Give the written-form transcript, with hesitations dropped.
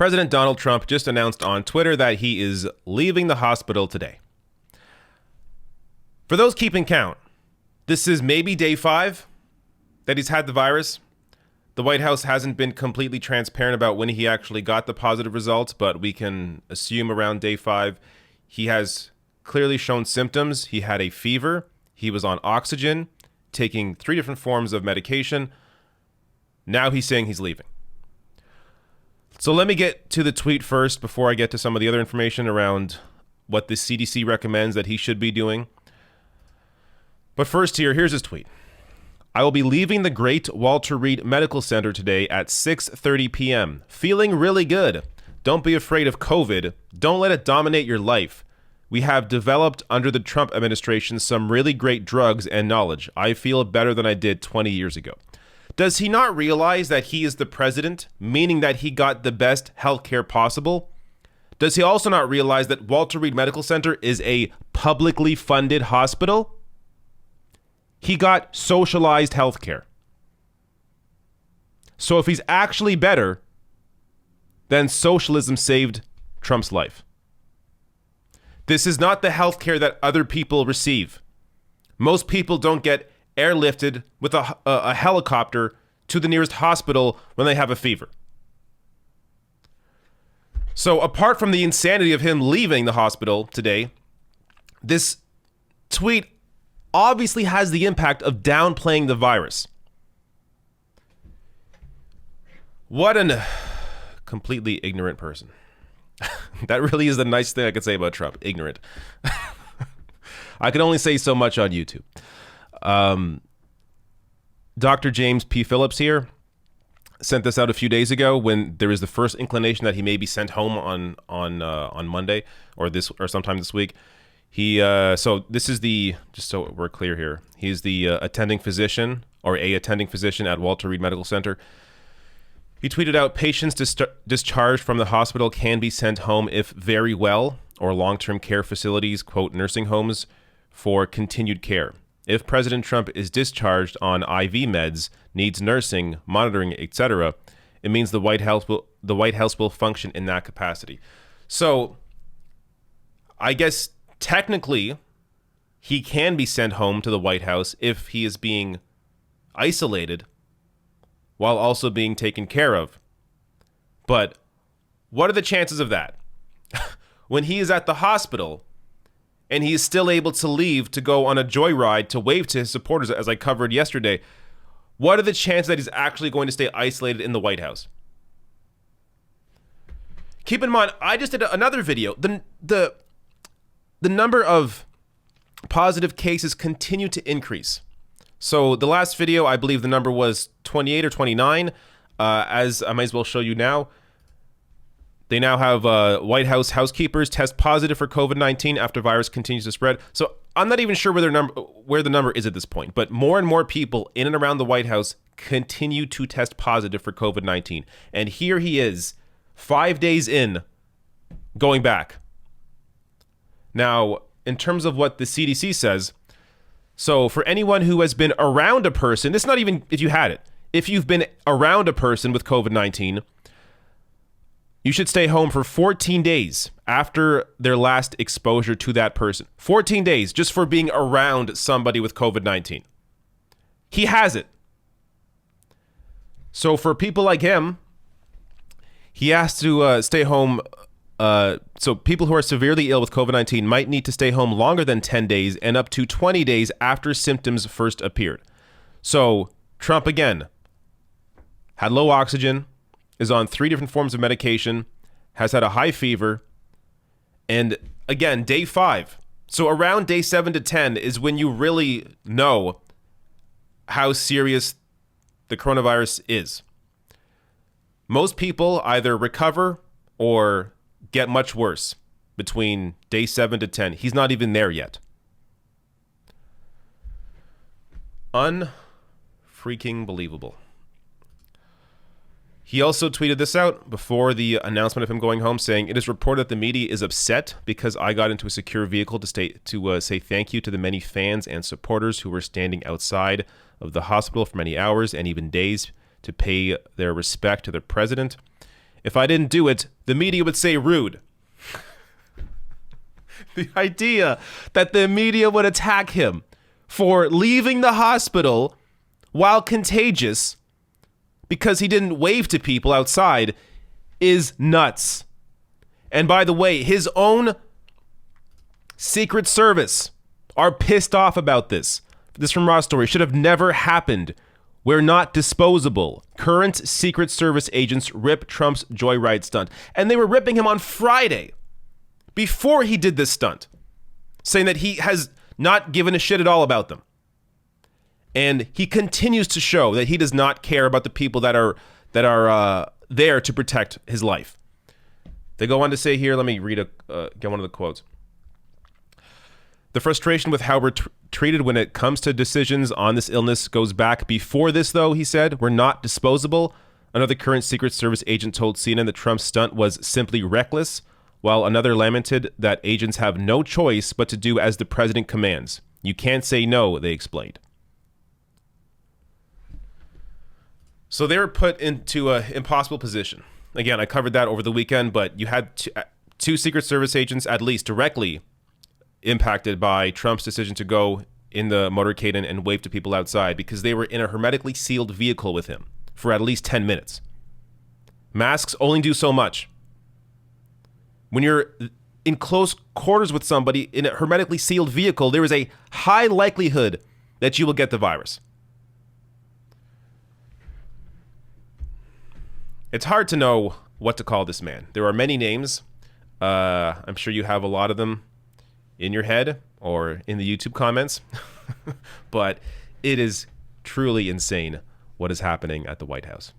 President Donald Trump just announced on Twitter that he is leaving the hospital today. For those keeping count, this is maybe day 5 that he's had the virus. The White House hasn't been completely transparent about when he actually got the positive results, but we can assume around day 5. He has clearly shown symptoms. He had a fever. He was on oxygen, taking 3 different forms of medication. Now he's saying he's leaving. So let me get to the tweet first before I get to some of the other information around what the CDC recommends that he should be doing. But first here's his tweet. I will be leaving the Great Walter Reed Medical Center today at 6:30 p.m. Feeling really good. Don't be afraid of COVID. Don't let it dominate your life. We have developed under the Trump administration some really great drugs and knowledge. I feel better than I did 20 years ago. Does he not realize that he is the president, meaning that he got the best healthcare possible? Does he also not realize that Walter Reed Medical Center is a publicly funded hospital? He got socialized healthcare. So if he's actually better, then socialism saved Trump's life. This is not the healthcare that other people receive. Most people don't get airlifted with a helicopter to the nearest hospital when they have a fever. So apart from the insanity of him leaving the hospital today, this tweet obviously has the impact of downplaying the virus. What a completely ignorant person. That really is the nice thing I could say about Trump. Ignorant. I can only say so much on YouTube. Dr. James P. Phillips here sent this out a few days ago when there was the first inclination that he may be sent home on Monday or sometime this week. So this is just so we're clear here, he's the attending physician or a attending physician at Walter Reed Medical Center. He tweeted out, patients discharged from the hospital can be sent home if very well or long-term care facilities, quote, nursing homes for continued care. If President Trump is discharged on IV meds, needs nursing, monitoring, etc., it means the White House will function in that capacity. So I guess technically he can be sent home to the White House if he is being isolated while also being taken care of. But what are the chances of that? When he is at the hospital and he is still able to leave to go on a joyride to wave to his supporters, as I covered yesterday, what are the chances that he's actually going to stay isolated in the White House? Keep in mind, I just did another video. The number of positive cases continue to increase. So the last video, I believe the number was 28 or 29. As I might as well show you now. They now have White House housekeepers test positive for COVID-19 after virus continues to spread. So I'm not even sure where the number is at this point, but more and more people in and around the White House continue to test positive for COVID-19. And here he is, 5 days in, going back. Now, in terms of what the CDC says, so for anyone who has been around a person, this is not even if you had it. If you've been around a person with COVID-19, you should stay home for 14 days after their last exposure to that person. 14 days just for being around somebody with COVID-19. He has it. So for people like him, he has to stay home. So people who are severely ill with COVID-19 might need to stay home longer than 10 days and up to 20 days after symptoms first appeared. So Trump, again, had low oxygen, is on 3 different forms of medication, has had a high fever, and again, day 5. So around day 7 to 10 is when you really know how serious the coronavirus is. Most people either recover or get much worse between day 7 to 10. He's not even there yet. Unfreaking believable. He also tweeted this out before the announcement of him going home, saying, "It is reported that the media is upset because I got into a secure vehicle to say thank you to the many fans and supporters who were standing outside of the hospital for many hours and even days to pay their respect to the president. If I didn't do it, the media would say rude. The idea that the media would attack him for leaving the hospital while contagious because he didn't wave to people outside is nuts. And by the way, his own Secret Service are pissed off about this. This from Raw Story. Should have never happened. We're not disposable. Current Secret Service agents rip Trump's joyride stunt. And they were ripping him on Friday before he did this stunt, saying that he has not given a shit at all about them. And he continues to show that he does not care about the people that are there to protect his life. They go on to say here, let me read get one of the quotes. The frustration with how we're treated when it comes to decisions on this illness goes back before this, though, he said. We're not disposable. Another current Secret Service agent told CNN that Trump's stunt was simply reckless, while another lamented that agents have no choice but to do as the president commands. You can't say no, they explained. So they were put into an impossible position. Again, I covered that over the weekend, but you had two Secret Service agents at least directly impacted by Trump's decision to go in the motorcade and wave to people outside because they were in a hermetically sealed vehicle with him for at least 10 minutes. Masks only do so much. When you're in close quarters with somebody in a hermetically sealed vehicle, there is a high likelihood that you will get the virus. It's hard to know what to call this man. There are many names. I'm sure you have a lot of them in your head or in the YouTube comments. But it is truly insane what is happening at the White House.